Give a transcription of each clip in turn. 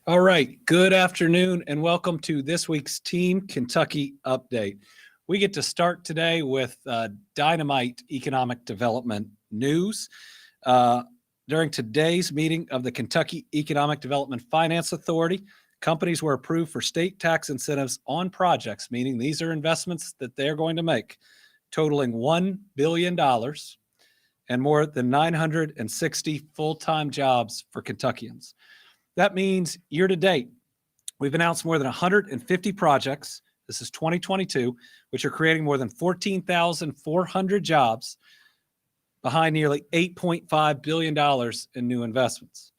All right, good afternoon and welcome to this week's Team Kentucky Update. We get to start today with dynamite economic development news. During today's meeting of the Kentucky Economic Development Finance Authority, companies were approved for state tax incentives on projects, meaning these are investments that they're going to make, totaling $1 billion and more than 960 full-time jobs for Kentuckians. That means year to date, we've announced more than 150 projects. This is 2022, which are creating more than 14,400 jobs behind nearly $8.5 billion in new investments.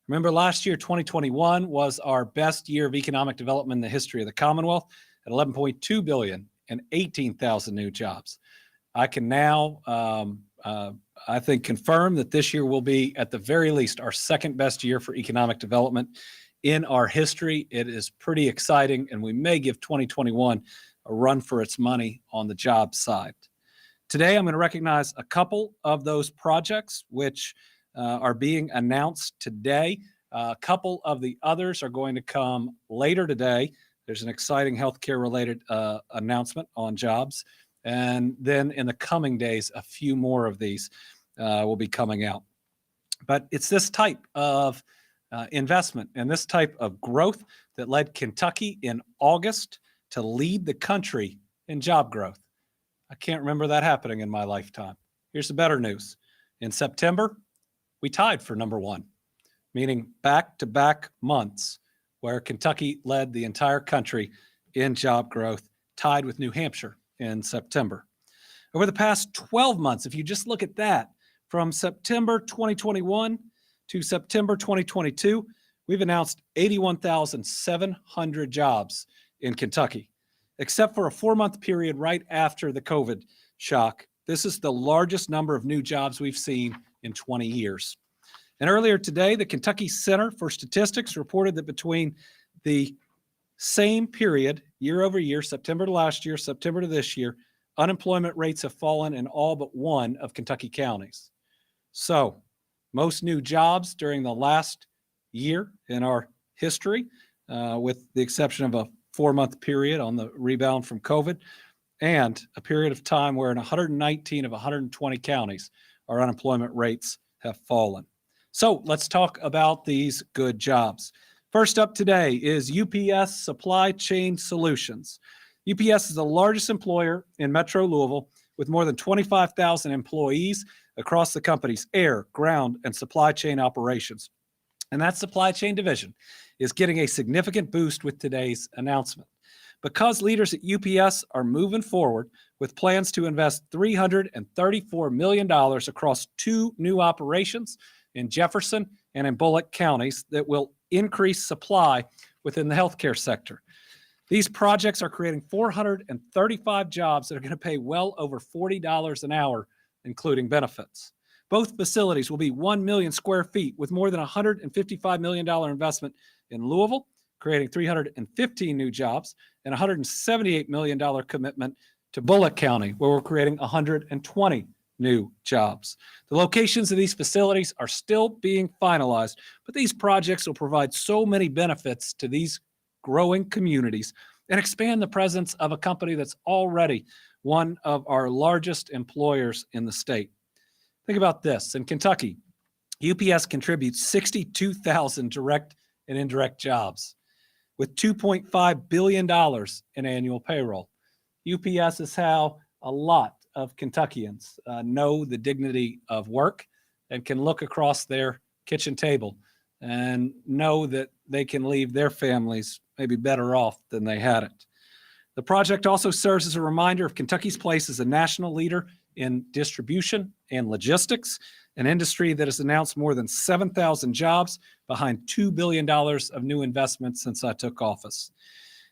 Remember, last year, 2021, was our best year of economic development in the history of the Commonwealth at $11.2 billion and 18,000 new jobs. I can now, I think, confirm that this year will be, at the very least, our second best year for economic development in our history. It is pretty exciting, and we may give 2021 a run for its money on the job side. Today, I'm going to recognize a couple of those projects which are being announced today. A couple of the others are going to come later today. There's an exciting healthcare-related announcement on jobs. And then in the coming days, a few more of these will be coming out. But it's this type of investment and this type of growth that led Kentucky in August to lead the country in job growth. I can't remember that happening in my lifetime. Here's the better news. In September, we tied for number one, meaning back-to-back months where Kentucky led the entire country in job growth, tied with New Hampshire in September. Over the past 12 months, if you just look at that, from September 2021 to September 2022, we've announced 81,700 jobs in Kentucky. Except for a 4-month period right after the COVID shock, this is the largest number of new jobs we've seen in 20 years. And earlier today, the Kentucky Center for Statistics reported that between the same period, year over year, September to last year, September to this year, unemployment rates have fallen in all but one of Kentucky counties. So, most new jobs during the last year in our history, with the exception of a 4-month period on the rebound from COVID, and a period of time where in 119 of 120 counties, our unemployment rates have fallen. So let's talk about these good jobs. First up today is UPS Supply Chain Solutions. UPS is the largest employer in Metro Louisville with more than 25,000 employees across the company's air, ground, and supply chain operations. And that supply chain division is getting a significant boost with today's announcement. Because leaders at UPS are moving forward with plans to invest $334 million across 2 new operations in Jefferson and in Bullock counties that will increase supply within the healthcare sector. These projects are creating 435 jobs that are going to pay well over $40 an hour, including benefits. Both facilities will be 1 million square feet with more than $155 million investment in Louisville, creating 315 new jobs, and $178 million commitment to Bullock County, where we're creating 120 new jobs. The locations of these facilities are still being finalized, but these projects will provide so many benefits to these growing communities and expand the presence of a company that's already one of our largest employers in the state. Think about this. In Kentucky, UPS contributes 62,000 direct and indirect jobs with $2.5 billion in annual payroll. UPS is how a lot of Kentuckians know the dignity of work and can look across their kitchen table and know that they can leave their families maybe better off than they had it. The project also serves as a reminder of Kentucky's place as a national leader in distribution and logistics, an industry that has announced more than 7,000 jobs behind $2 billion of new investments since I took office.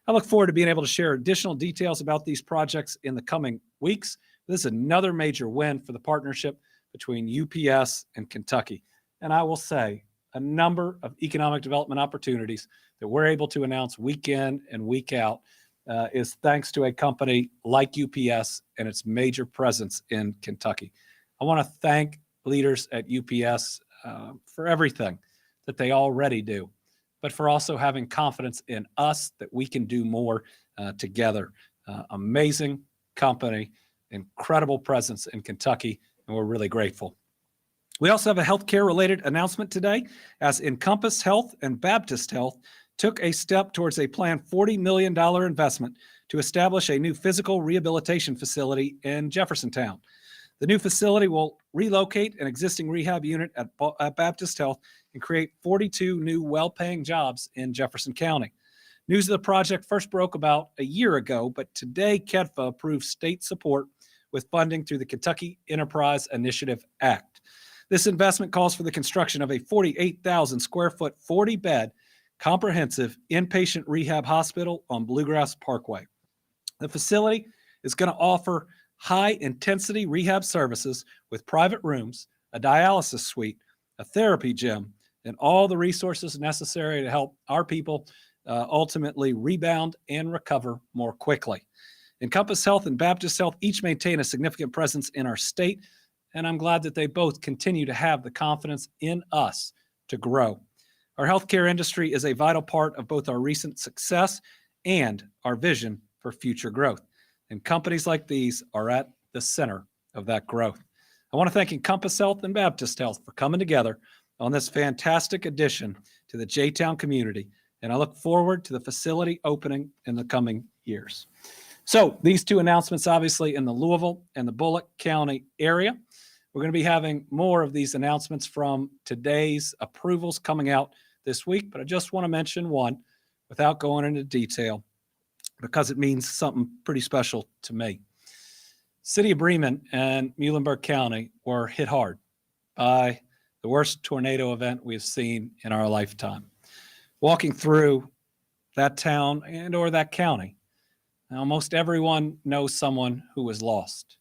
I look forward to being able to share additional details about these projects in the coming weeks. This is another major win for the partnership between UPS and Kentucky. And I will say, a number of economic development opportunities that we're able to announce week in and week out is thanks to a company like UPS and its major presence in Kentucky. I want to thank leaders at UPS for everything that they already do. but for also having confidence in us that we can do more together. Amazing company, incredible presence in Kentucky, and we're really grateful. We also have a healthcare-related announcement today, as Encompass Health and Baptist Health took a step towards a planned $40 million investment to establish a new physical rehabilitation facility in Jeffersontown. The new facility will relocate an existing rehab unit at Baptist Health and create 42 new well-paying jobs in Jefferson County. News of the project first broke about a year ago, but today KEDFA approved state support with funding through the Kentucky Enterprise Initiative Act. This investment calls for the construction of a 48,000 square foot, 40-bed comprehensive inpatient rehab hospital on Bluegrass Parkway. The facility is going to offer high-intensity rehab services with private rooms, a dialysis suite, a therapy gym, and all the resources necessary to help our people ultimately rebound and recover more quickly. Encompass Health and Baptist Health each maintain a significant presence in our state, and I'm glad that they both continue to have the confidence in us to grow. Our healthcare industry is a vital part of both our recent success and our vision for future growth. And companies like these are at the center of that growth. I want to thank Encompass Health and Baptist Health for coming together on this fantastic addition to the J-Town community, and I look forward to the facility opening in the coming years. So these two announcements, obviously in the Louisville and the Bullock County area. We're going to be having more of these announcements from today's approvals coming out this week, but I just want to mention one without going into detail because it means something pretty special to me. City of Bremen and Muhlenberg County were hit hard by the worst tornado event we've seen in our lifetime. Walking through that town and or that county, almost everyone knows someone who was lost.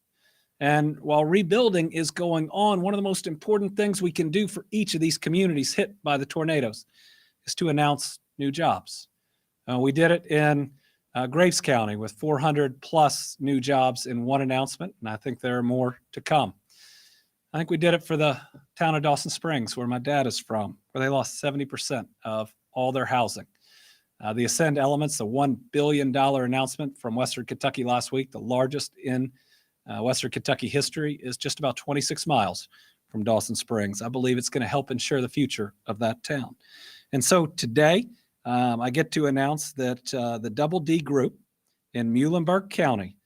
And while rebuilding is going on, one of the most important things we can do for each of these communities hit by the tornadoes is to announce new jobs. We did it in Graves County with 400 plus new jobs in one announcement, and I think there are more to come. I think we did it for the town of Dawson Springs, where my dad is from, where they lost 70% of all their housing. The Ascend Elements, the $1 billion announcement from Western Kentucky last week, the largest in Western Kentucky history, is just about 26 miles from Dawson Springs. I believe it's going to help ensure the future of that town. And so today, I get to announce that the Double D Group in Muhlenberg County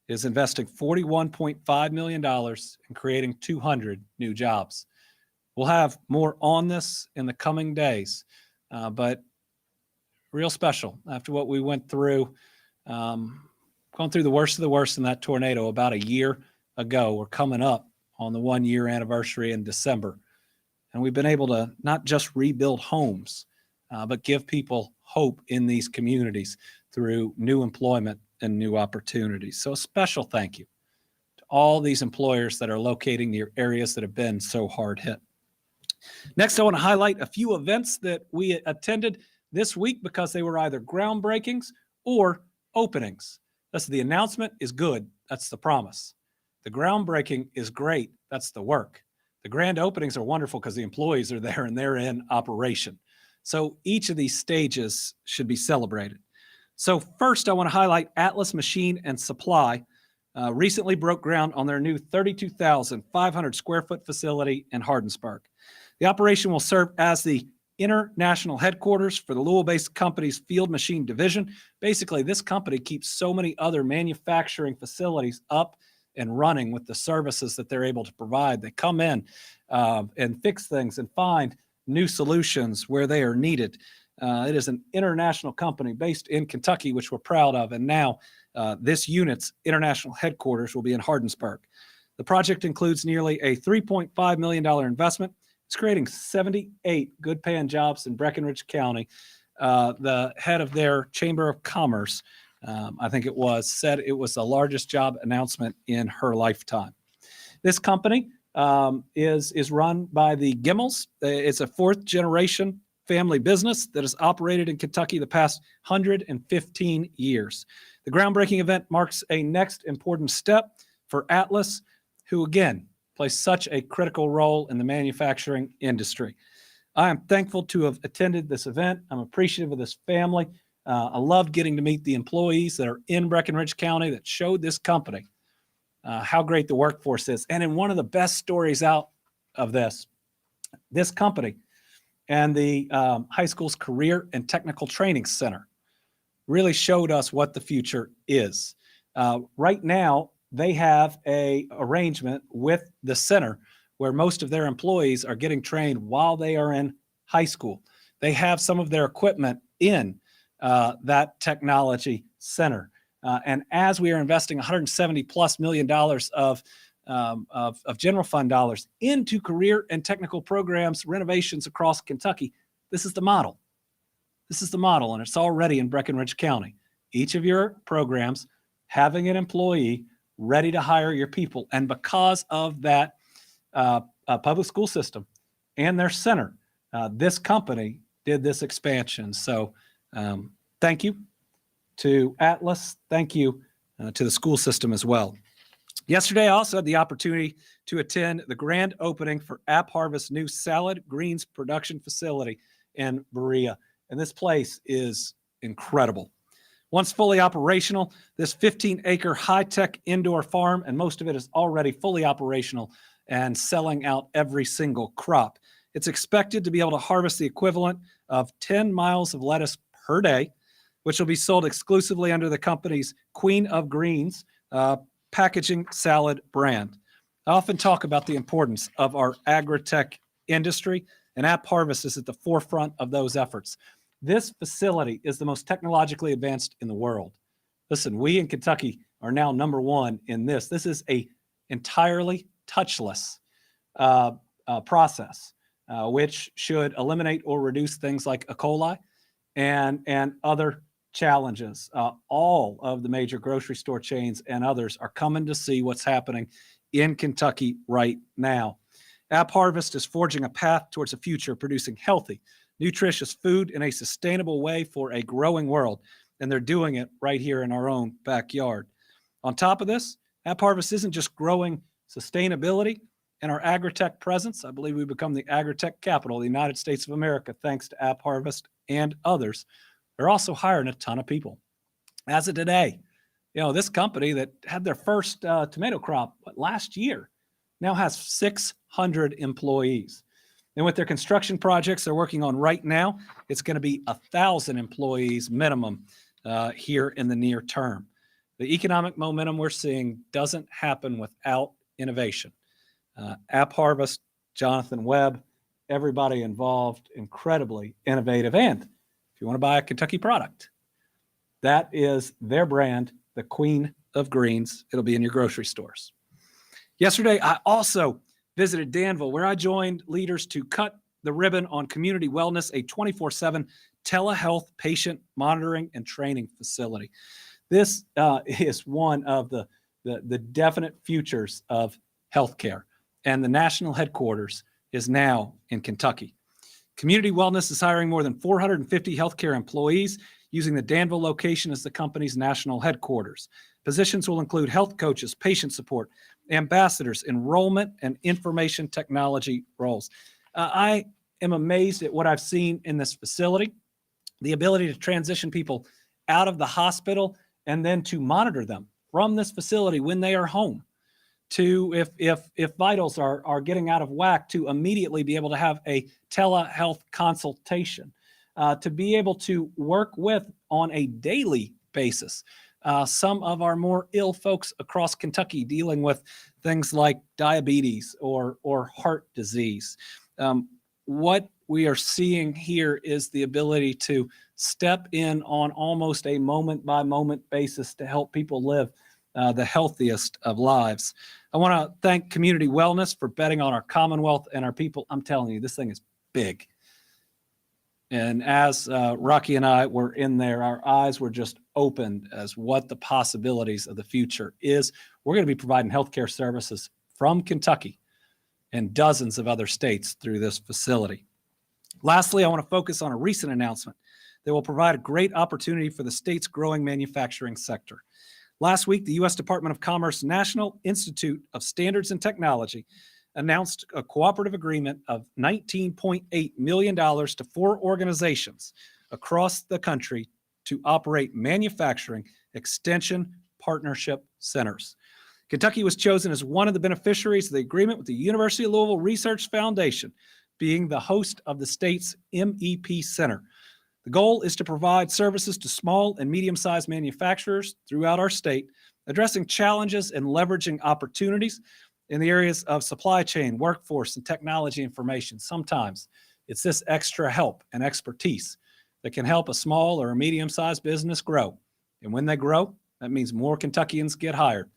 is investing $41.5 million in creating 200 new jobs. We'll have more on this in the coming days, but real special after what we went through, going through the worst of the worst in that tornado about a year ago. We're coming up on the 1-year anniversary in December. And we've been able to not just rebuild homes, but give people hope in these communities through new employment and new opportunities. So a special thank you to all these employers that are locating near areas that have been so hard hit. Next, I want to highlight a few events that we attended this week because they were either groundbreakings or openings. That's the announcement is good. That's the promise. The groundbreaking is great. That's the work. The grand openings are wonderful because the employees are there and they're in operation. So each of these stages should be celebrated. So first, I want to highlight Atlas Machine and Supply. Recently broke ground on their new 32,500 square foot facility in Hardinsburg. The operation will serve as the international headquarters for the Louisville-based company's field machine division. Basically, this company keeps so many other manufacturing facilities up and running with the services that they're able to provide. They come in and fix things and find new solutions where they are needed. It is an international company based in Kentucky, which we're proud of, and now this unit's international headquarters will be in Hardinsburg. The project includes nearly a $3.5 million investment. It's creating 78 good-paying jobs in Breckinridge County. The head of their Chamber of Commerce, I think it was, said it was the largest job announcement in her lifetime. This company is run by the Gimmels. It's a fourth-generation family business that has operated in Kentucky the past 115 years. The groundbreaking event marks a next important step for Atlas, who, again, plays such a critical role in the manufacturing industry. I am thankful to have attended this event. I'm appreciative of this family. I loved getting to meet the employees that are in Breckinridge County that showed this company how great the workforce is. And in one of the best stories out of this company and the high school's Career and Technical Training Center really showed us what the future is. Right now, they have a arrangement with the center where most of their employees are getting trained while they are in high school. They have some of their equipment in that technology center. And as we are investing $170+ million of general fund dollars into career and technical programs, renovations across Kentucky, this is the model. This is the model, and it's already in Breckinridge County. Each of your programs having an employee ready to hire your people. And because of that public school system and their center, this company did this expansion. So thank you to Atlas. Thank you to the school system as well. Yesterday, I also had the opportunity to attend the grand opening for App Harvest's new salad greens production facility in Berea. And this place is incredible. Once fully operational, this 15-acre high-tech indoor farm, and most of it is already fully operational and selling out every single crop. It's expected to be able to harvest the equivalent of 10 miles of lettuce per day, which will be sold exclusively under the company's Queen of Greens packaging salad brand. I often talk about the importance of our agri-tech industry, and App Harvest is at the forefront of those efforts. This facility is the most technologically advanced in the world. Listen, we in Kentucky are now number one in this. This is a entirely touchless process, which should eliminate or reduce things like E. coli and other challenges. All of the major grocery store chains and others are coming to see what's happening in Kentucky right now. App Harvest is forging a path towards a future producing healthy, nutritious food in a sustainable way for a growing world, and they're doing it right here in our own backyard. On top of this, App Harvest isn't just growing sustainability and our agri-tech presence. I believe we've become the agri-tech capital of the United States of America thanks to App Harvest and others. They're also hiring a ton of people. As of today, this company that had their first tomato crop last year now has 600 employees. And with their construction projects they're working on right now, it's going to be 1,000 employees minimum here in the near term. The economic momentum we're seeing doesn't happen without innovation. App Harvest, Jonathan Webb, everybody involved, incredibly innovative. And if you want to buy a Kentucky product, that is their brand, the Queen of Greens. It'll be in your grocery stores. Yesterday, I also visited Danville, where I joined leaders to cut the ribbon on community wellness, a 24/7 telehealth patient monitoring and training facility. This is one of the definite futures of healthcare, and the national headquarters is now in Kentucky. Community Wellness is hiring more than 450 healthcare employees, using the Danville location as the company's national headquarters. Positions will include health coaches, patient support, ambassadors, enrollment, and information technology roles. I am amazed at what I've seen in this facility, the ability to transition people out of the hospital and then to monitor them from this facility when they are home, to if vitals are getting out of whack, to immediately be able to have a telehealth consultation, to be able to work with on a daily basis some of our more ill folks across Kentucky dealing with things like diabetes or heart disease. What we are seeing here is the ability to step in on almost a moment-by-moment basis to help people live the healthiest of lives. I want to thank Community Wellness for betting on our Commonwealth and our people. I'm telling you, this thing is big. And as Rocky and I were in there, our eyes were just opened as what the possibilities of the future is. We're going to be providing healthcare services from Kentucky and dozens of other states through this facility. Lastly, I want to focus on a recent announcement that will provide a great opportunity for the state's growing manufacturing sector. Last week, the U.S. Department of Commerce National Institute of Standards and Technology announced a cooperative agreement of $19.8 million to 4 organizations across the country to operate manufacturing extension partnership centers. Kentucky was chosen as one of the beneficiaries of the agreement, with the University of Louisville Research Foundation being the host of the state's MEP Center. The goal is to provide services to small and medium-sized manufacturers throughout our state, addressing challenges and leveraging opportunities in the areas of supply chain, workforce, and technology information. Sometimes it's this extra help and expertise that can help a small or a medium-sized business grow. And when they grow, that means more Kentuckians get hired.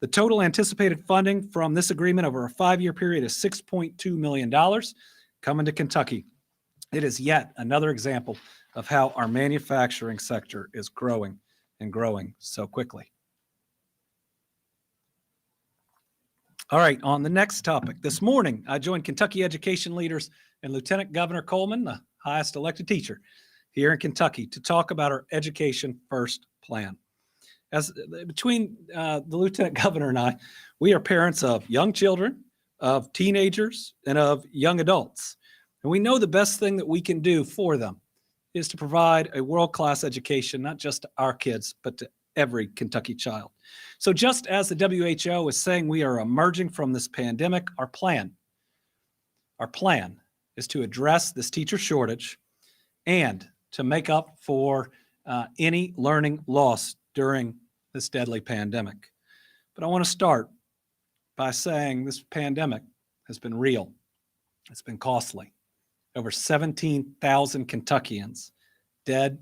The total anticipated funding from this agreement over a 5-year period is $6.2 million coming to Kentucky. It is yet another example of how our manufacturing sector is growing and growing so quickly. All right, on the next topic. This morning, I joined Kentucky education leaders and Lieutenant Governor Coleman, the highest elected teacher here in Kentucky, to talk about our Education First plan. Between the Lieutenant Governor and I, we are parents of young children, of teenagers, and of young adults. And we know the best thing that we can do for them is to provide a world-class education, not just to our kids, but to every Kentucky child. So just as the WHO is saying we are emerging from this pandemic, our plan is to address this teacher shortage and to make up for any learning loss during this deadly pandemic. But I want to start by saying this pandemic has been real. It's been costly. Over 17,000 Kentuckians dead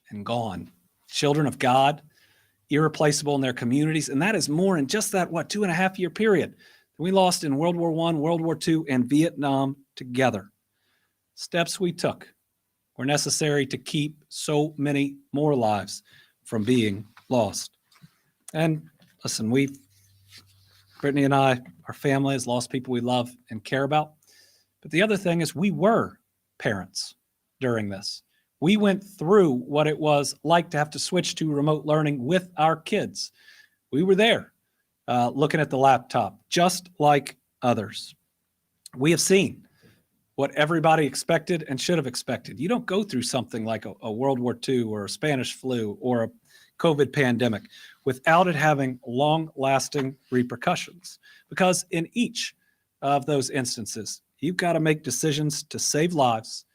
and gone. Children of God, irreplaceable in their communities. And that is more in just that, 2.5-year period that we lost in World War I, World War II, and Vietnam together. Steps we took were necessary to keep so many more lives from being lost. And listen, Brittany and I, our family has lost people we love and care about. But the other thing is we were parents during this. We went through what it was like to have to switch to remote learning with our kids. We were there looking at the laptop, just like others. We have seen what everybody expected and should have expected. You don't go through something like a World War II or a Spanish flu or a COVID pandemic without it having long-lasting repercussions. Because in each of those instances, you've got to make decisions to save lives.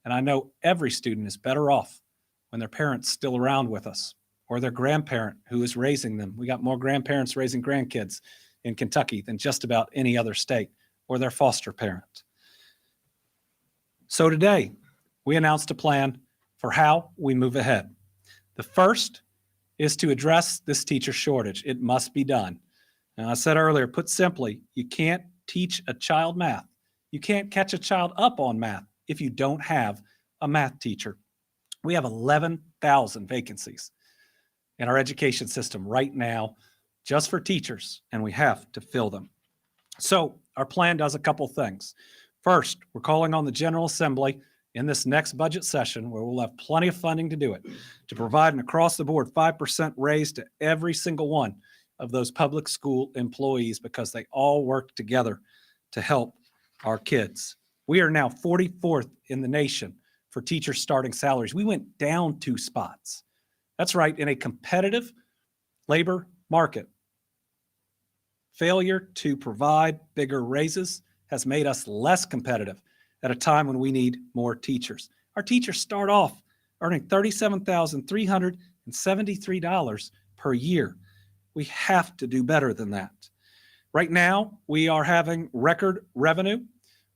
And I know every student is better off when their parent's still around with us, or their grandparent who is raising them. We got more grandparents raising grandkids in Kentucky than just about any other state, or their foster parent. So today, we announced a plan for how we move ahead. The first is to address this teacher shortage. It must be done. And I said earlier, put simply, you can't teach a child math. You can't catch a child up on math if you don't have a math teacher. We have 11,000 vacancies in our education system right now just for teachers, and we have to fill them. So our plan does a couple things. First, we're calling on the General Assembly in this next budget session, where we'll have plenty of funding to do it, to provide an across-the-board 5% raise to every single one of those public school employees, because they all work together to help our kids. We are now 44th in the nation for teacher starting salaries. We went down 2 spots. That's right, in a competitive labor market. Failure to provide bigger raises has made us less competitive at a time when we need more teachers. Our teachers start off earning $37,373 per year. We have to do better than that. Right now, we are having record revenue.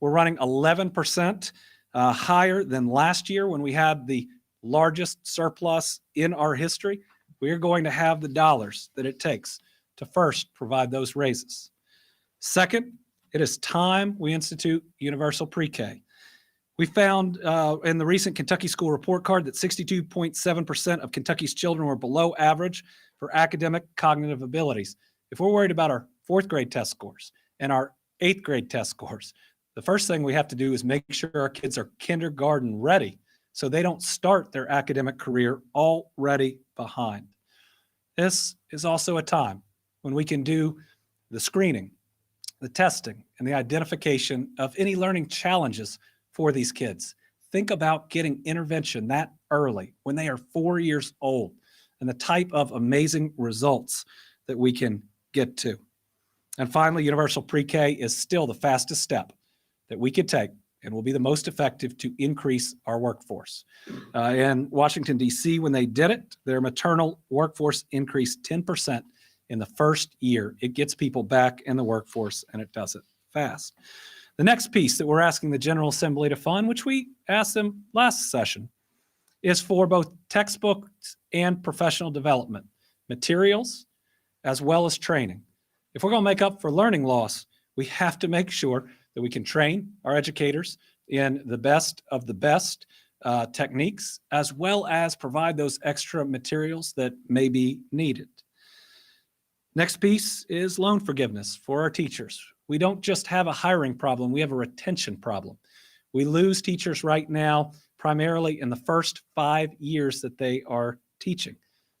We're running 11% higher than last year when we had the largest surplus in our history. We are going to have the dollars that it takes to first provide those raises. Second, it is time we institute universal pre-K. We found in the recent Kentucky School Report Card that 62.7% of Kentucky's children were below average for academic cognitive abilities. If we're worried about our 4th grade test scores and our 8th grade test scores, the first thing we have to do is make sure our kids are kindergarten ready so they don't start their academic career already behind. This is also a time when we can do the screening the testing, and the identification of any learning challenges for these kids. Think about getting intervention that early when they are 4 years old and the type of amazing results that we can get to. And finally, universal pre-K is still the fastest step that we could take and will be the most effective to increase our workforce. In Washington, D.C., when they did it, their maternal workforce increased 10% in the first year. It gets people back in the workforce, and it does it fast. The next piece that we're asking the General Assembly to fund, which we asked them last session, is for both textbooks and professional development, materials, as well as training. If we're going to make up for learning loss, we have to make sure that we can train our educators in the best of the best techniques, as well as provide those extra materials that may be needed. Next piece is loan forgiveness for our teachers. We don't just have a hiring problem, we have a retention problem. We lose teachers right now primarily in the first 5 years that they are teaching.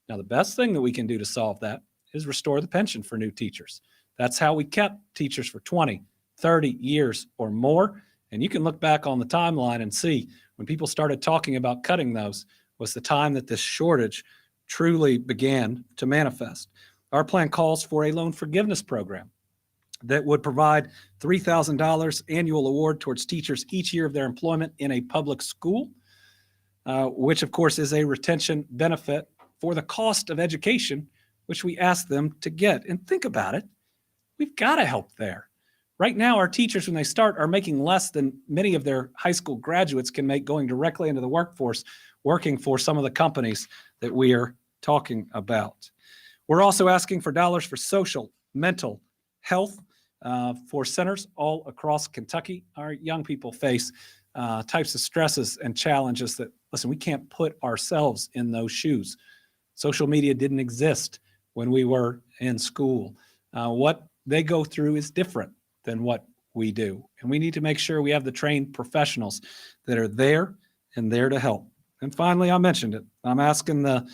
Now, the best thing that we can do to solve that is restore the pension for new teachers. That's how we kept teachers for 20, 30 years or more. And you can look back on the timeline and see when people started talking about cutting those was the time that this shortage truly began to manifest. Our plan calls for a loan forgiveness program that would provide $3,000 annual award towards teachers each year of their employment in a public school, which of course is a retention benefit for the cost of education, which we ask them to get. And think about it, we've got to help there. Right now, our teachers, when they start, are making less than many of their high school graduates can make going directly into the workforce, working for some of the companies that we are talking about. We're also asking for dollars for social, mental health for centers all across Kentucky. Our young people face types of stresses and challenges that, listen, we can't put ourselves in those shoes. Social media didn't exist when we were in school. What they go through is different than what we do. And we need to make sure we have the trained professionals that are there and there to help. And finally, I mentioned it, I'm asking the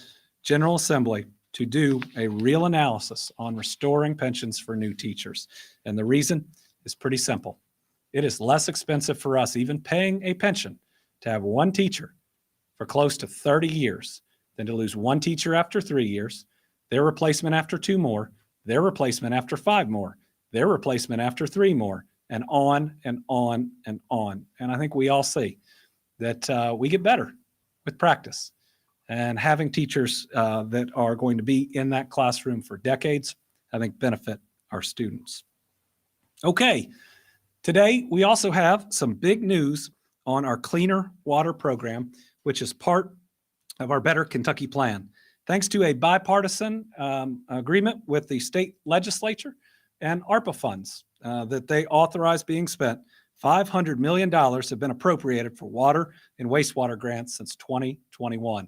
General Assembly to do a real analysis on restoring pensions for new teachers. And the reason is pretty simple. It is less expensive for us, even paying a pension, to have one teacher for close to 30 years than to lose one teacher after 3 years, their replacement after 2 more, their replacement after 5 more, their replacement after 3 more, and on and on and on. And I think we all see that we get better with practice. And having teachers that are going to be in that classroom for decades, I think benefit our students. Okay, today we also have some big news on our cleaner water program, which is part of our Better Kentucky plan. Thanks to a bipartisan agreement with the state legislature and ARPA funds that they authorized being spent, $500 million have been appropriated for water and wastewater grants since 2021.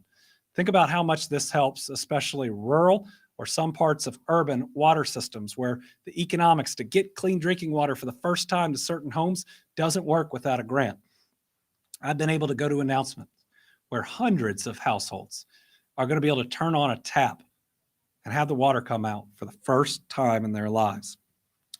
Think about how much this helps, especially rural or some parts of urban water systems where the economics to get clean drinking water for the first time to certain homes doesn't work without a grant. I've been able to go to announcements where hundreds of households are going to be able to turn on a tap and have the water come out for the first time in their lives.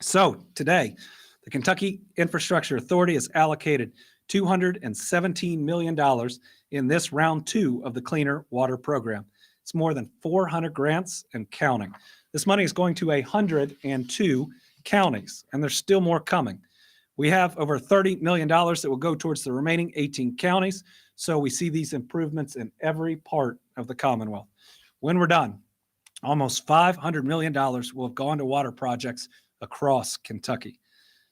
So today, the Kentucky Infrastructure Authority has allocated $217 million in this round 2 of the Cleaner Water Program. It's more than 400 grants and counting. This money is going to 102 counties, and there's still more coming. We have over $30 million that will go towards the remaining 18 counties, so we see these improvements in every part of the Commonwealth. When we're done, almost $500 million will have gone to water projects across Kentucky.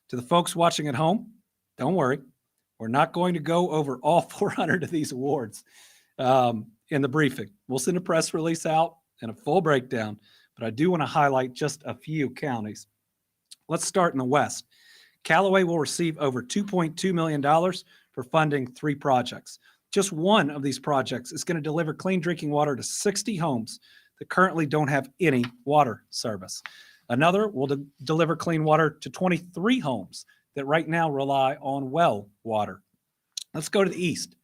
To the folks watching at home, don't worry. We're not going to go over all 400 of these awards in the briefing. We'll send a press release out and a full breakdown, but I do want to highlight just a few counties. Let's start in the West. Callaway will receive over $2.2 million for funding 3 projects. Just one of these projects is going to deliver clean drinking water to 60 homes that currently don't have any water service. Another will deliver clean water to 23 homes that right now rely on well water. Let's go to the east.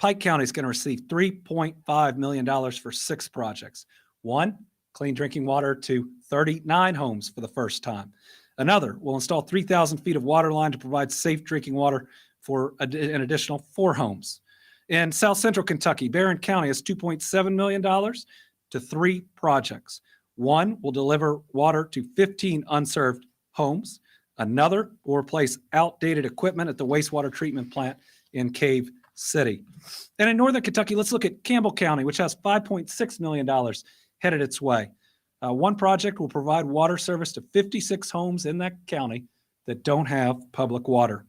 Pike County is going to receive $3.5 million for 6 projects. One, clean drinking water to 39 homes for the first time. Another will install 3,000 feet of water line to provide safe drinking water for an additional 4 homes. In South Central Kentucky, Barron County has $2.7 million to 3 projects. One will deliver water to 15 unserved homes. Another will replace outdated equipment at the wastewater treatment plant in Cave City. And in Northern Kentucky, let's look at Campbell County, which has $5.6 million headed its way. One project will provide water service to 56 homes in that county that don't have public water.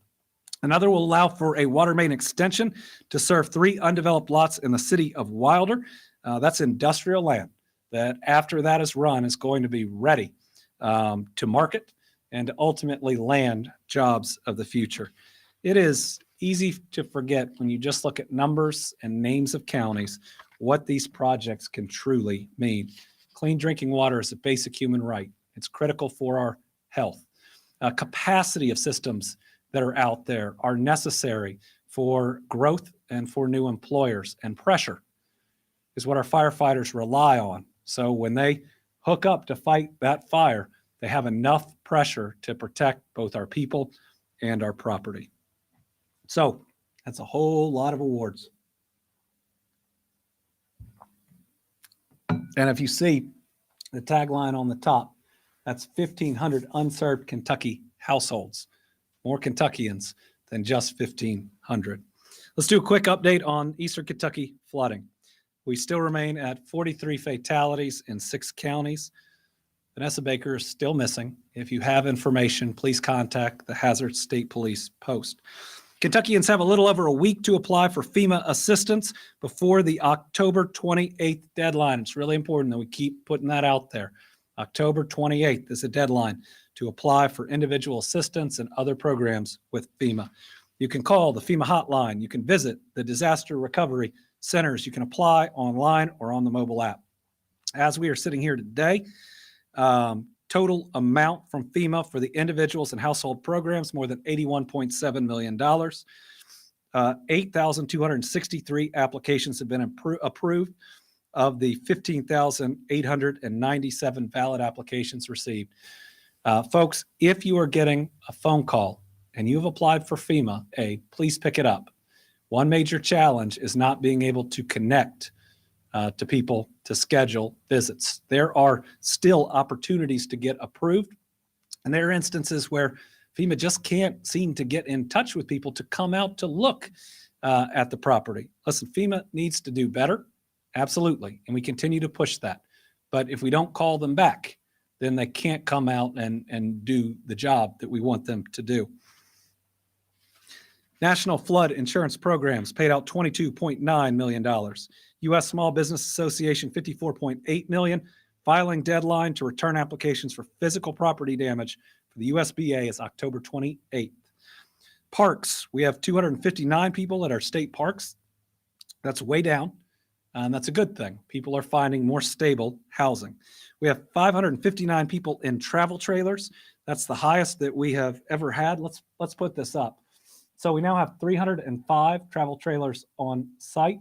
Another will allow for a water main extension to serve 3 undeveloped lots in the city of Wilder. That's industrial land that after that is run is going to be ready to market and to ultimately land jobs of the future. It is easy to forget when you just look at numbers and names of counties what these projects can truly mean. Clean drinking water is a basic human right. It's critical for our health. Capacity of systems that are out there are necessary for growth and for new employers, and pressure is what our firefighters rely on. So when they hook up to fight that fire, they have enough pressure to protect both our people and our property. So that's a whole lot of awards. And if you see the tagline on the top, that's 1,500 unserved Kentucky households, more Kentuckians than just 1,500. Let's do a quick update on Eastern Kentucky flooding. We still remain at 43 fatalities in 6 counties. Vanessa Baker is still missing. If you have information, please contact the Hazard State Police Post. Kentuckians have a little over a week to apply for FEMA assistance before the October 28th deadline. It's really important that we keep putting that out there. October 28th is a deadline to apply for individual assistance and other programs with FEMA. You can call the FEMA hotline. You can visit the disaster recovery centers. You can apply online or on the mobile app. As we are sitting here today, total amount from FEMA for the individuals and household programs, more than $81.7 million. 8,263 applications have been approved of the 15,897 valid applications received. Folks, if you are getting a phone call and you've applied for FEMA aid, please pick it up. One major challenge is not being able to connect to people to schedule visits. There are still opportunities to get approved, and there are instances where FEMA just can't seem to get in touch with people to come out to look at the property. Listen, FEMA needs to do better, absolutely, and we continue to push that. But if we don't call them back, then they can't come out and do the job that we want them to do. National Flood Insurance Programs paid out $22.9 million. U.S. Small Business Association, $54.8 million. Filing deadline to return applications for physical property damage for the USBA is October 28th. Parks, we have 259 people at our state parks. That's way down, and that's a good thing. People are finding more stable housing. We have 559 people in travel trailers. That's the highest that we have ever had. Let's put this up. So we now have 305 travel trailers on site.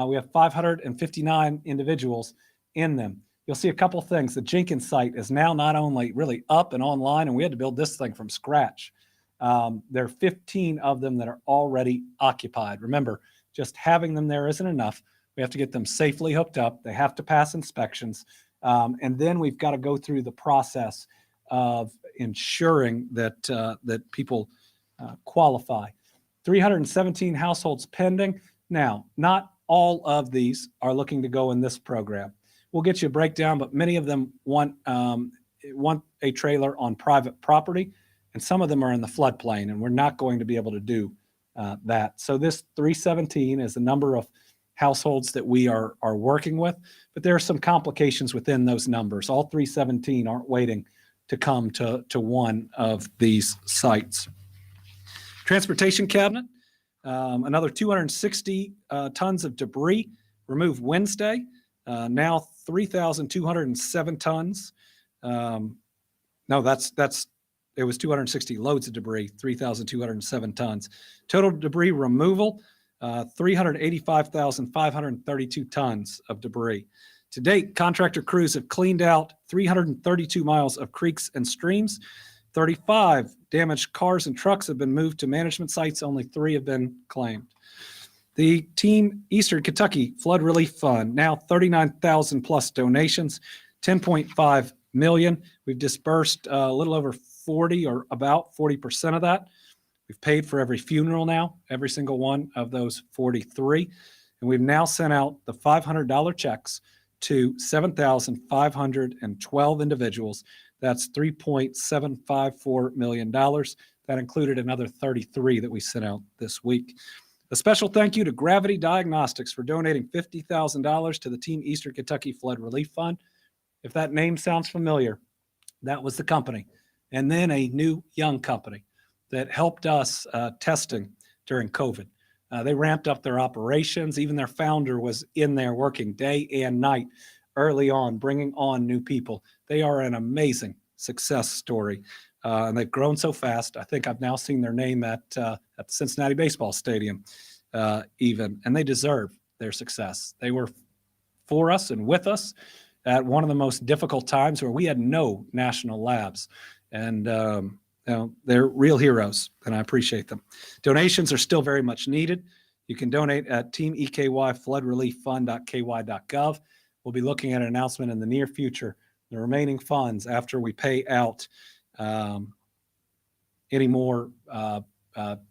We have 559 individuals in them. You'll see a couple things. The Jenkins site is now not only really up and online, and we had to build this thing from scratch. There are 15 of them that are already occupied. Remember, just having them there isn't enough. We have to get them safely hooked up. They have to pass inspections. And then we've got to go through the process of ensuring that that people qualify. 317 households pending. Now, not all of these are looking to go in this program. We'll get you a breakdown, but many of them want a trailer on private property, and some of them are in the floodplain, and we're not going to be able to do that. So this 317 is the number of households that we are working with, but there are some complications within those numbers. All 317 aren't waiting to come to one of these sites. Transportation Cabinet, another 260 tons of debris removed Wednesday. Now 3,207 tons. No, it was 260 loads of debris, 3,207 tons. Total debris removal, 385,532 tons of debris. To date, contractor crews have cleaned out 332 miles of creeks and streams, 35 damaged cars and trucks have been moved to management sites. Only 3 have been claimed. The Team Eastern Kentucky Flood Relief Fund, now 39,000 plus donations, 10.5 million. We've dispersed a little over 40 or about 40% of that. We've paid for every funeral now, every single one of those 43. And we've now sent out the $500 checks to 7,512 individuals. That's $3.754 million. That included another 33 that we sent out this week. A special thank you to Gravity Diagnostics for donating $50,000 to the Team Eastern Kentucky Flood Relief Fund. If that name sounds familiar, that was the company. And then a new young company that helped us testing during COVID. They ramped up their operations. Even their founder was in there working day and night early on, bringing on new people. They are an amazing success story. And they've grown so fast. I think I've now seen their name at the Cincinnati Baseball Stadium even, and they deserve their success. They were for us and with us at one of the most difficult times where we had no national labs. And they're real heroes, and I appreciate them. Donations are still very much needed. You can donate at teamEKYFloodReliefFund.ky.gov. We'll be looking at an announcement in the near future, the remaining funds after we pay out any more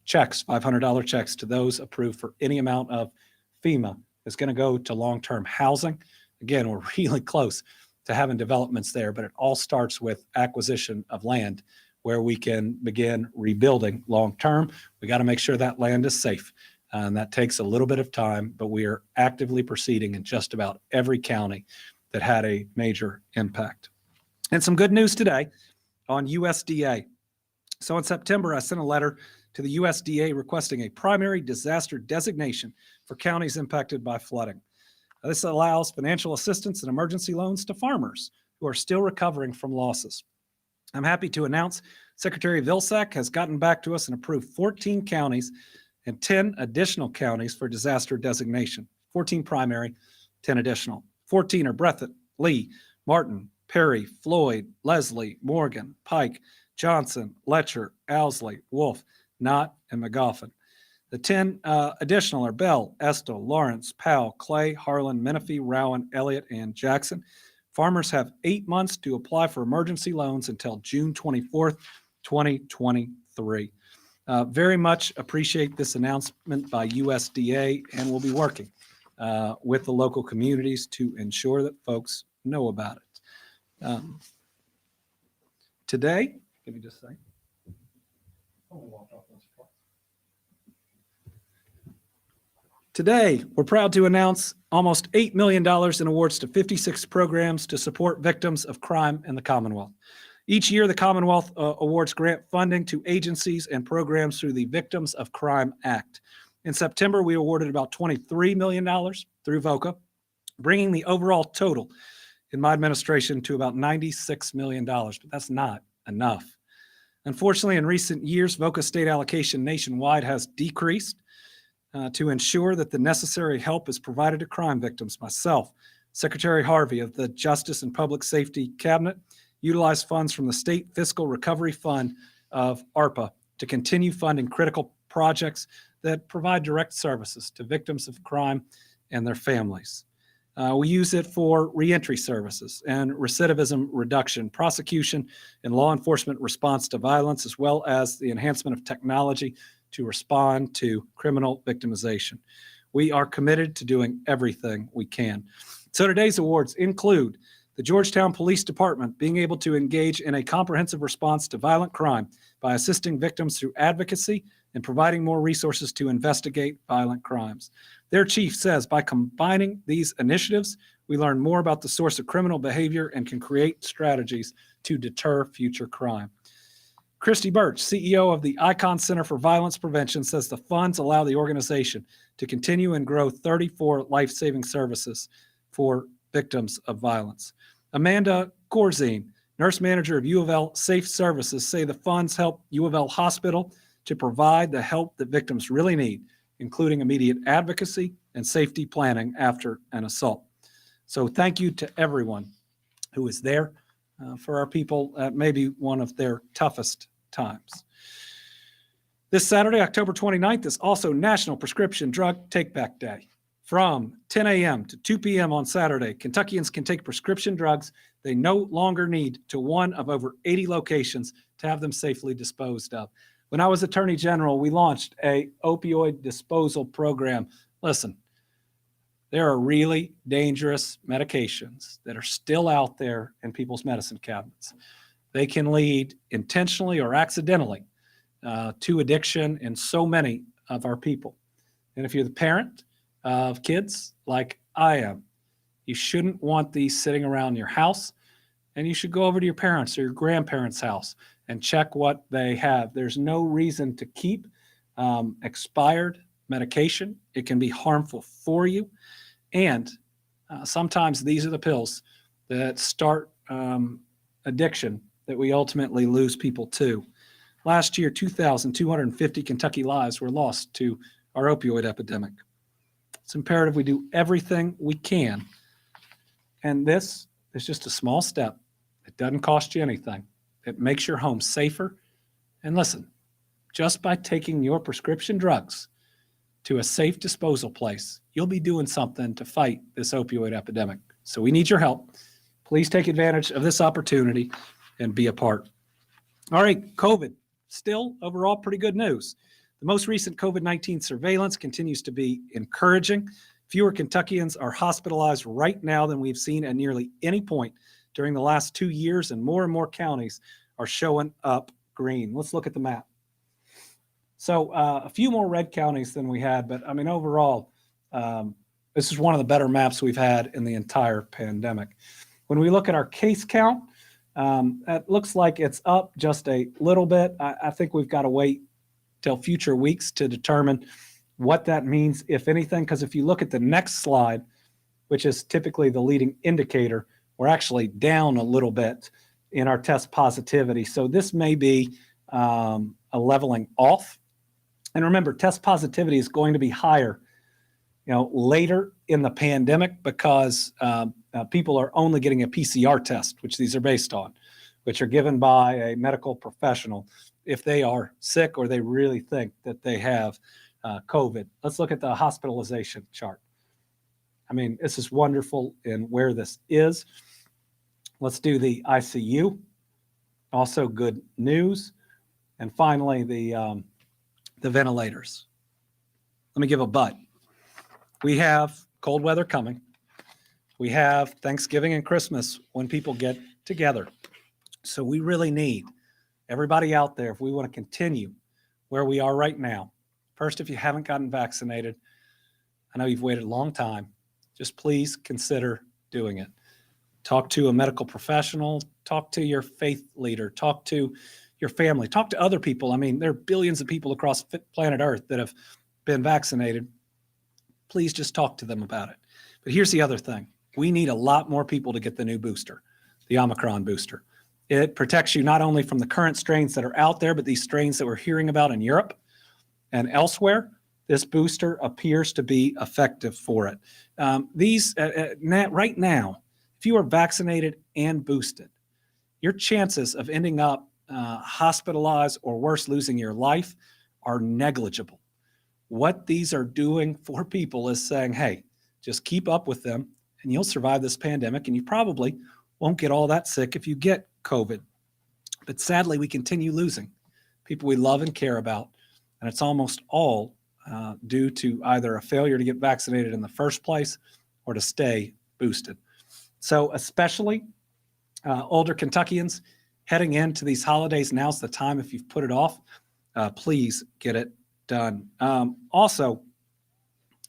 checks, $500 checks to those approved for any amount of FEMA is going to go to long-term housing. Again, we're really close to having developments there, but it all starts with acquisition of land where we can begin rebuilding long-term. We got to make sure that land is safe. And that takes a little bit of time, but we are actively proceeding in just about every county that had a major impact. And some good news today on USDA. So in September, I sent a letter to the USDA requesting a primary disaster designation for counties impacted by flooding. This allows financial assistance and emergency loans to farmers who are still recovering from losses. I'm happy to announce Secretary Vilsack has gotten back to us and approved 14 counties and 10 additional counties for disaster designation. 14 primary, 10 additional. 14 are Breathitt, Lee, Martin, Perry, Floyd, Leslie, Morgan, Pike, Johnson, Letcher, Owsley, Wolf, Knott, and McGoffin. The 10 additional are Bell, Estill, Lawrence, Powell, Clay, Harlan, Menifee, Rowan, Elliott, and Jackson. Farmers have 8 months to apply for emergency loans until June 24th, 2023. Very much appreciate this announcement by USDA, and we'll be working with the local communities to ensure that folks know about it. Today, give me just a second. Today, we're proud to announce almost $8 million in awards to 56 programs to support victims of crime in the Commonwealth. Each year, the Commonwealth awards grant funding to agencies and programs through the Victims of Crime Act. In September, we awarded about $23 million through VOCA, bringing the overall total in my administration to about $96 million, but that's not enough. Unfortunately, in recent years, VOCA state allocation nationwide has decreased. To ensure that the necessary help is provided to crime victims, myself, Secretary Harvey of the Justice and Public Safety Cabinet, utilized funds from the State Fiscal Recovery Fund of ARPA to continue funding critical projects that provide direct services to victims of crime and their families. We use it for reentry services and recidivism reduction, prosecution, and law enforcement response to violence, as well as the enhancement of technology to respond to criminal victimization. We are committed to doing everything we can. So today's awards include the Georgetown Police Department being able to engage in a comprehensive response to violent crime by assisting victims through advocacy and providing more resources to investigate violent crimes. Their chief says by combining these initiatives, we learn more about the source of criminal behavior and can create strategies to deter future crime. Christy Birch, CEO of the Icon Center for Violence Prevention, says the funds allow the organization to continue and grow 34 life-saving services for victims of violence. Amanda Corzine, nurse manager of U of L Safe Services, say the funds help U of L Hospital to provide the help that victims really need, including immediate advocacy and safety planning after an assault. So thank you to everyone who is there for our people at maybe one of their toughest times. This Saturday, October 29th, is also National Prescription Drug Take-Back Day. From 10 a.m. to 2 p.m. on Saturday, Kentuckians can take prescription drugs they no longer need to one of over 80 locations to have them safely disposed of. When I was Attorney General, we launched a opioid disposal program. Listen, there are really dangerous medications that are still out there in people's medicine cabinets. They can lead intentionally or accidentally to addiction in so many of our people. And if you're the parent of kids like I am, you shouldn't want these sitting around your house, and you should go over to your parents' or your grandparents' house and check what they have. There's no reason to keep expired medication. It can be harmful for you. And sometimes these are the pills that start addiction that we ultimately lose people to. Last year, 2,250 Kentucky lives were lost to our opioid epidemic. It's imperative we do everything we can. And this is just a small step. It doesn't cost you anything. It makes your home safer. And listen, just by taking your prescription drugs to a safe disposal place, you'll be doing something to fight this opioid epidemic. So we need your help. Please take advantage of this opportunity and be a part. All right, COVID. Still, overall, pretty good news. The most recent COVID-19 surveillance continues to be encouraging. Fewer Kentuckians are hospitalized right now than we've seen at nearly any point during the last 2 years, and more counties are showing up green. Let's look at the map. So a few more red counties than we had, but I mean, overall, this is one of the better maps we've had in the entire pandemic. When we look at our case count, it looks like it's up just a little bit. I think we've got to wait till future weeks to determine what that means, if anything, because if you look at the next slide, which is typically the leading indicator, we're actually down a little bit in our test positivity. So this may be a leveling off. And remember, test positivity is going to be higher, later in the pandemic because people are only getting a PCR test, which these are based on, which are given by a medical professional if they are sick or they really think that they have COVID. Let's look at the hospitalization chart. I mean, this is wonderful in where this is. Let's do the ICU. Also good news. And finally, the ventilators. Let me give a but. We have cold weather coming. We have Thanksgiving and Christmas when people get together. So we really need everybody out there, if we want to continue where we are right now. First, if you haven't gotten vaccinated, I know you've waited a long time, just please consider doing it. Talk to a medical professional, talk to your faith leader, talk to your family, talk to other people. I mean, there are billions of people across planet Earth that have been vaccinated. Please just talk to them about it. But here's the other thing. We need a lot more people to get the new booster, the Omicron booster. It protects you not only from the current strains that are out there, but these strains that we're hearing about in Europe and elsewhere. This booster appears to be effective for it. Right now, if you are vaccinated and boosted, your chances of ending up hospitalized or worse, losing your life are negligible. What these are doing for people is saying, hey, just keep up with them and you'll survive this pandemic, and you probably won't get all that sick if you get COVID. But sadly, we continue losing people we love and care about, and it's almost all due to either a failure to get vaccinated in the first place or to stay boosted. So especially older Kentuckians heading into these holidays, now's the time. If you've put it off, please get it done. Also,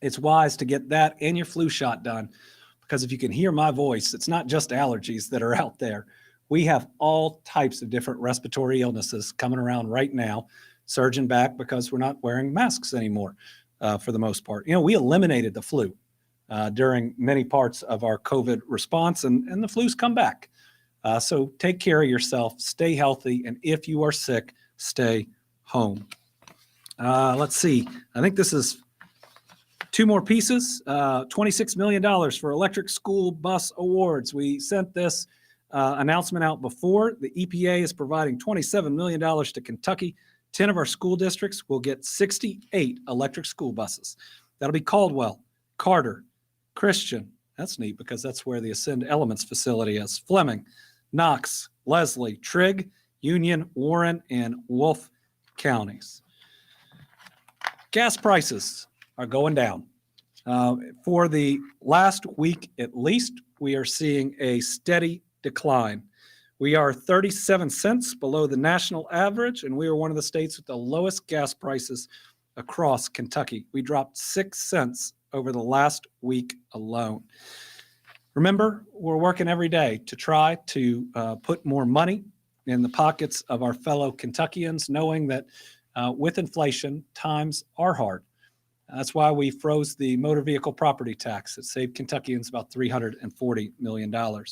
it's wise to get that and your flu shot done, because if you can hear my voice, it's not just allergies that are out there. We have all types of different respiratory illnesses coming around right now, surging back because we're not wearing masks anymore for the most part. We eliminated the flu during many parts of our COVID response, and the flu's come back. So take care of yourself, stay healthy, and if you are sick, stay home. Let's see. I think this is two more pieces. $26 million for electric school bus awards. We sent this announcement out before. The EPA is providing $27 million to Kentucky. 10 of our school districts will get 68 electric school buses. That'll be Caldwell, Carter, Christian. That's neat because that's where the Ascend Elements facility is. Fleming, Knox, Leslie, Trigg, Union, Warren, and Wolfe counties. Gas prices are going down. For the last week at least, we are seeing a steady decline. We are 37 cents below the national average, and we are one of the states with the lowest gas prices across Kentucky. We dropped 6 cents over the last week alone. Remember, we're working every day to try to put more money in the pockets of our fellow Kentuckians, knowing that with inflation, times are hard. That's why we froze the motor vehicle property tax. It saved Kentuckians about $340 million.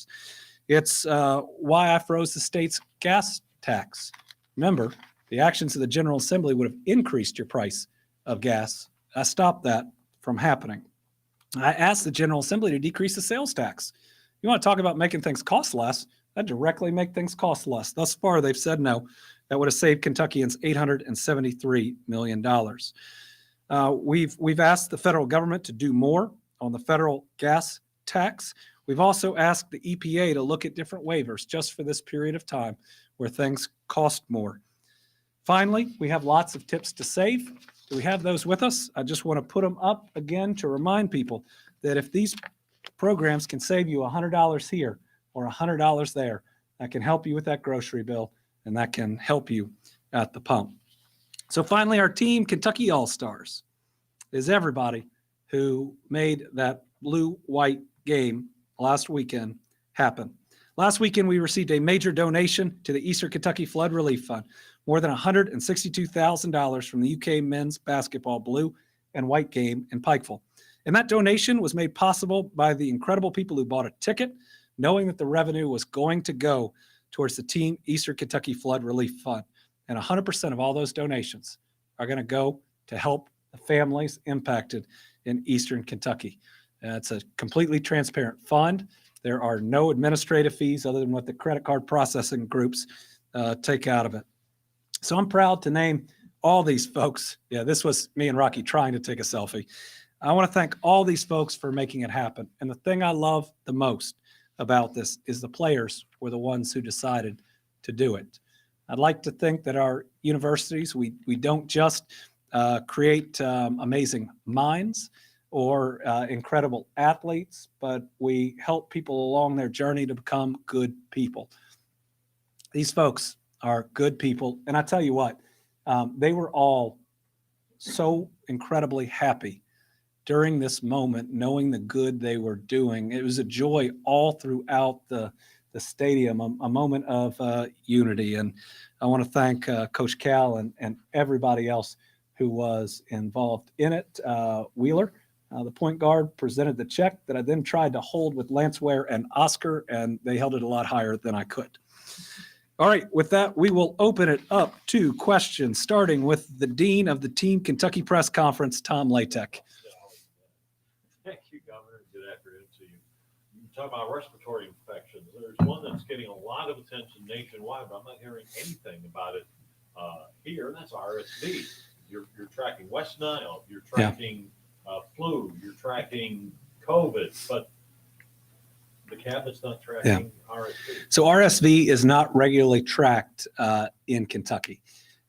It's why I froze the state's gas tax. Remember, the actions of the General Assembly would have increased your price of gas. I stopped that from happening. I asked the General Assembly to decrease the sales tax. You want to talk about making things cost less? That directly make things cost less. Thus far, they've said no. That would have saved Kentuckians $873 million. We've asked the federal government to do more on the federal gas tax. We've also asked the EPA to look at different waivers just for this period of time where things cost more. Finally, we have lots of tips to save. Do we have those with us? I just want to put them up again to remind people that if these programs can save you $100 here or $100 there, that can help you with that grocery bill, and that can help you at the pump. So finally, our team, Kentucky All-Stars, is everybody who made that blue-white game last weekend happen. Last weekend, we received a major donation to the Eastern Kentucky Flood Relief Fund, more than $162,000 from the UK men's basketball blue and white game in Pikeville. And that donation was made possible by the incredible people who bought a ticket, knowing that the revenue was going to go towards the Team Eastern Kentucky Flood Relief Fund. And 100% of all those donations are going to go to help the families impacted in Eastern Kentucky. It's a completely transparent fund. There are no administrative fees other than what the credit card processing groups take out of it. So I'm proud to name all these folks. Yeah, this was me and Rocky trying to take a selfie. I want to thank all these folks for making it happen. And the thing I love the most about this is the players were the ones who decided to do it. I'd like to think that our universities, we don't just create amazing minds or incredible athletes, but we help people along their journey to become good people. These folks are good people. And I tell you what, they were all so incredibly happy during this moment, knowing the good they were doing. It was a joy all throughout the stadium, a moment of unity. And I want to thank Coach Cal and everybody else who was involved in it. Wheeler, the point guard, presented the check that I then tried to hold with Lance Ware and Oscar, and they held it a lot higher than I could. All right, with that, we will open it up to questions, starting with the Dean of the Team Kentucky Press Conference, Tom Latek. Thank you, Governor. Good afternoon to you. You talk about respiratory infections. There's one that's getting a lot of attention nationwide, but I'm not hearing anything about it here, and that's RSV. You're tracking West Nile, you're tracking flu, you're tracking COVID, but the cabinet's not tracking RSV. So RSV is not regularly tracked in Kentucky.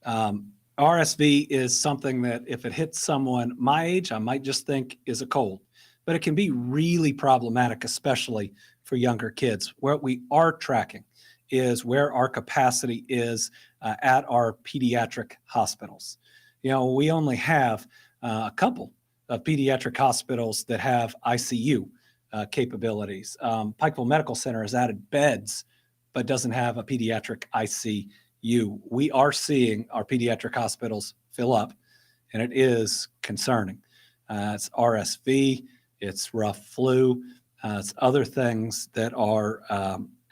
RSV is something that if it hits someone my age, I might just think is a cold, but it can be really problematic, especially for younger kids. What we are tracking is where our capacity is at our pediatric hospitals. You know, we only have a couple of pediatric hospitals that have ICU capabilities. Pikeville Medical Center has added beds, but doesn't have a pediatric ICU. We are seeing our pediatric hospitals fill up, and it is concerning. It's RSV, it's rough flu, it's other things that are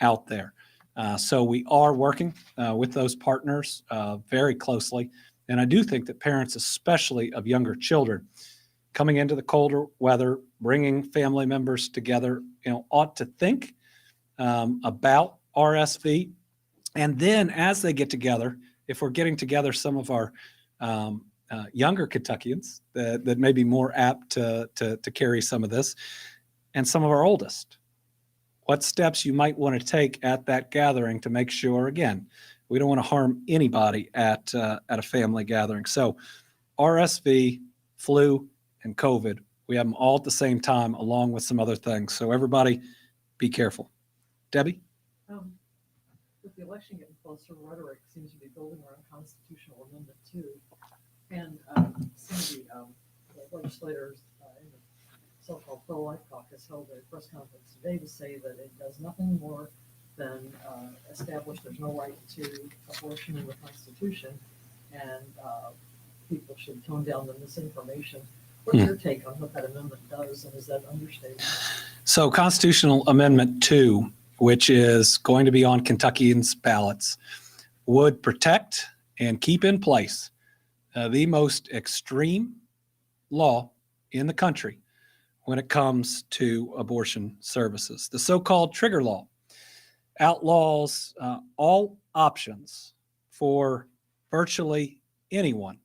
out there. So we are working with those partners very closely. And I do think that parents, especially of younger children, coming into the colder weather, bringing family members together, ought to think about RSV. And then as they get together, if we're getting together some of our younger Kentuckians that may be more apt to carry some of this, and some of our oldest, what steps you might want to take at that gathering to make sure, again, we don't want to harm anybody at a family gathering. So RSV, flu, and COVID, we have them all at the same time, along with some other things. So everybody be careful. Debbie? With the election getting closer, rhetoric seems to be building around Constitutional Amendment 2. And some of the legislators in the so-called pro-life caucus held a press conference today to say that it does nothing more than establish there's no right to abortion in the Constitution, and people should tone down the misinformation. What's your take on what that amendment does, and is that understated? So Constitutional Amendment 2, which is going to be on Kentuckians' ballots, would protect and keep in place the most extreme law in the country when it comes to abortion services. The so-called trigger law outlaws all options for virtually anyone,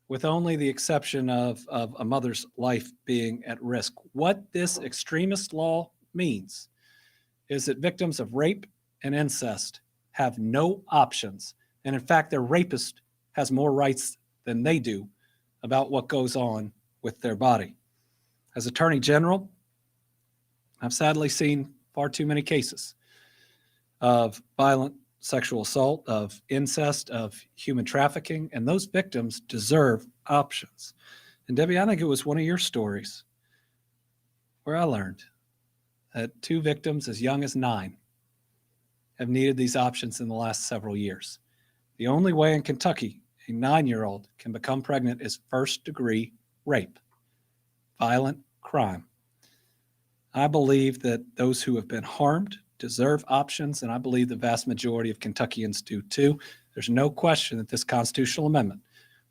with only the exception of a mother's life being at risk. What this extremist law means is that victims of rape and incest have no options. And in fact, their rapist has more rights than they do about what goes on with their body. As Attorney General, I've sadly seen far too many cases of violent sexual assault, of incest, of human trafficking, and those victims deserve options. And Debbie, I think it was one of your stories where I learned that 2 victims as young as 9 have needed these options in the last several years. The only way in Kentucky a 9-year-old can become pregnant is first-degree rape, violent crime. I believe that those who have been harmed deserve options, and I believe the vast majority of Kentuckians do too. There's no question that this constitutional amendment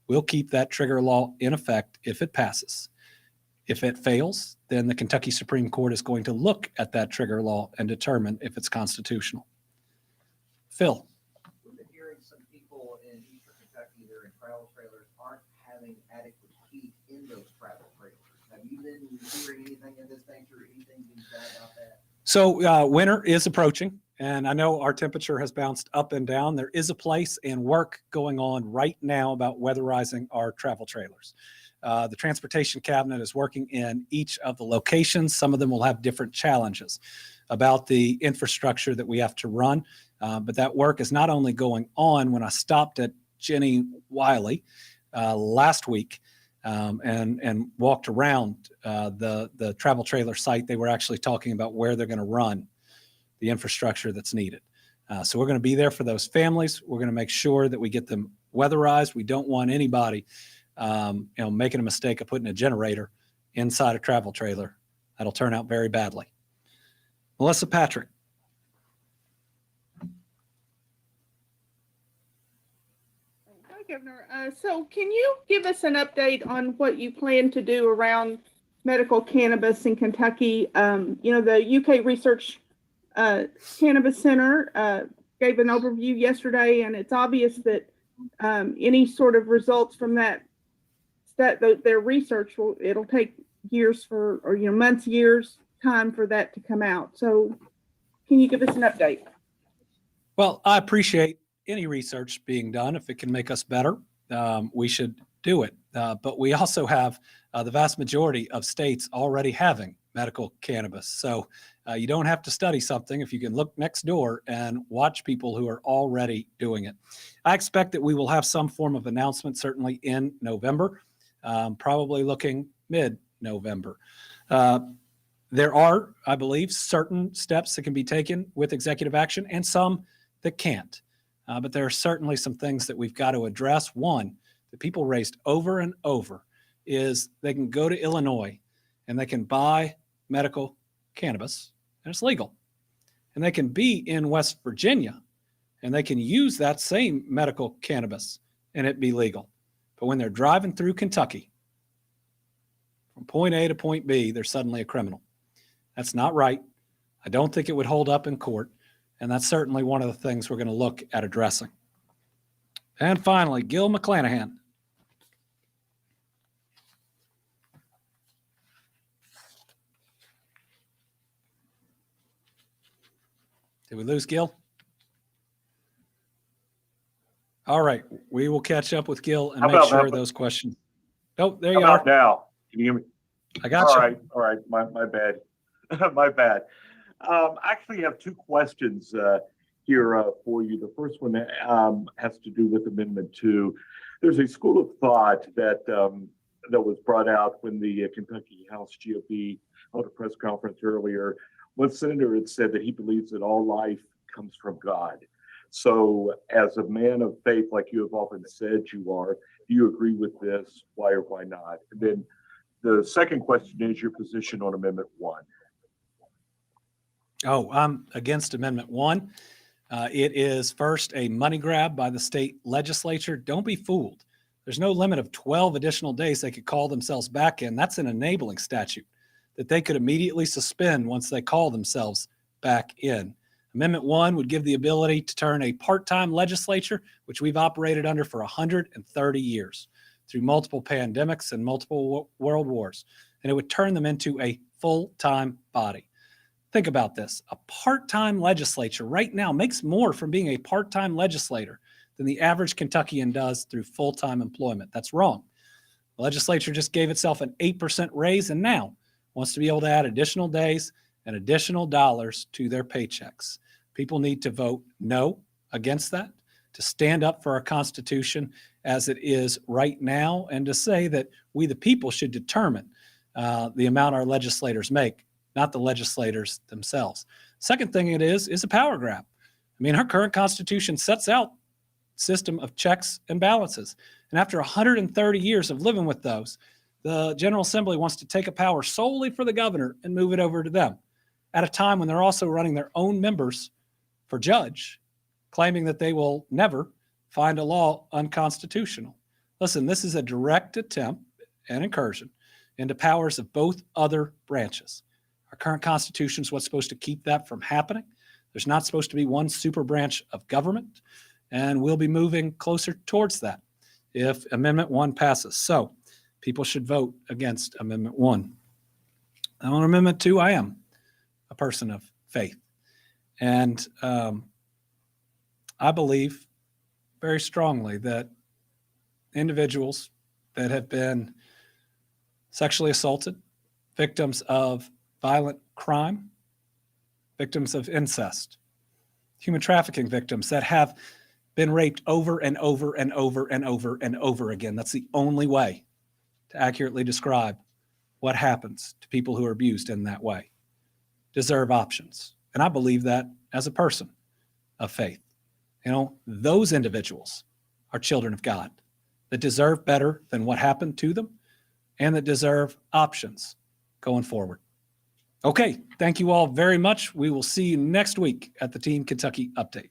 will keep that trigger law in effect if it passes. If it fails, then the Kentucky Supreme Court is going to look at that trigger law and determine if it's constitutional. Phil. We've been hearing some people in eastern Kentucky that are in travel trailers aren't having adequate heat in those travel trailers. Have you been hearing anything of this nature, anything being said about that? So winter is approaching, and I know our temperature has bounced up and down. There is a place and work going on right now about weatherizing our travel trailers. The Transportation Cabinet is working in each of the locations. Some of them will have different challenges about the infrastructure that we have to run. But that work is not only going on. When I stopped at Jenny Wiley last week and walked around the travel trailer site, they were actually talking about where they're going to run the infrastructure that's needed. So we're going to be there for those families. We're going to make sure that we get them weatherized. We don't want anybody making a mistake of putting a generator inside a travel trailer. That'll turn out very badly. Melissa Patrick. Hi, Governor. So can you give us an update on what you plan to do around medical cannabis in Kentucky? The UK Research Cannabis Center gave an overview yesterday, and it's obvious that any sort of results from their research it'll take years months, years time for that to come out. So can you give us an update? Well, I appreciate any research being done. If it can make us better, we should do it. But we also have the vast majority of states already having medical cannabis. So you don't have to study something if you can look next door and watch people who are already doing it. I expect that we will have some form of announcement certainly in November, probably looking mid-November. There are, I believe, certain steps that can be taken with executive action and some that can't. But there are certainly some things that we've got to address. One, that people raised over and over is they can go to Illinois and they can buy medical cannabis, and it's legal. And they can be in West Virginia and they can use that same medical cannabis and it be legal. But when they're driving through Kentucky from point A to point B, they're suddenly a criminal. That's not right. I don't think it would hold up in court. And that's certainly one of the things we're going to look at addressing. And finally, Gil McClanahan. Did we lose Gil? All right, we will catch up with Gil and How make about sure that? those questions. Oh, there How you are. about now? Can you hear me? I got you. All right. My bad. My bad. I actually have two questions here for you. The first one has to do with Amendment 2. There's a school of thought that was brought out when the Kentucky House GOP held a press conference earlier. One senator had said that he believes that all life comes from God. So, as a man of faith, like you have often said you are, do you agree with this? Why or why not? And then the second question is your position on Amendment 1. Oh, I'm against Amendment 1. It is first a money grab by the state legislature. Don't be fooled. There's no limit of 12 additional days they could call themselves back in. That's an enabling statute that they could immediately suspend once they call themselves back in. Amendment 1 would give the ability to turn a part-time legislature, which we've operated under for 130 years, through multiple pandemics and multiple world wars, and it would turn them into a full-time body. Think about this. A part-time legislature right now makes more from being a part-time legislator than the average Kentuckian does through full-time employment. That's wrong. The legislature just gave itself an 8% raise and now wants to be able to add additional days and additional dollars to their paychecks. People need to vote no against that, to stand up for our Constitution as it is right now, and to say that we, the people, should determine the amount our legislators make, not the legislators themselves. Second thing it is a power grab. I mean, our current Constitution sets out a system of checks and balances. And after 130 years of living with those, the General Assembly wants to take a power solely for the governor and move it over to them at a time when they're also running their own members for judge, claiming that they will never find a law unconstitutional. Listen, this is a direct attempt and incursion into powers of both other branches. Our current Constitution is what's supposed to keep that from happening. There's not supposed to be one super branch of government, and we'll be moving closer towards that if Amendment 1 passes. So people should vote against Amendment 1. And on Amendment 2, I am a person of faith. And I believe very strongly that individuals that have been sexually assaulted, victims of violent crime, victims of incest, human trafficking victims that have been raped over and over and over and over and over again. That's the only way to accurately describe what happens to people who are abused in that way. Deserve options. And I believe that as a person of faith. You know, those individuals are children of God that deserve better than what happened to them and that deserve options going forward. Okay, thank you all very much. We will see you next week at the Team Kentucky Update.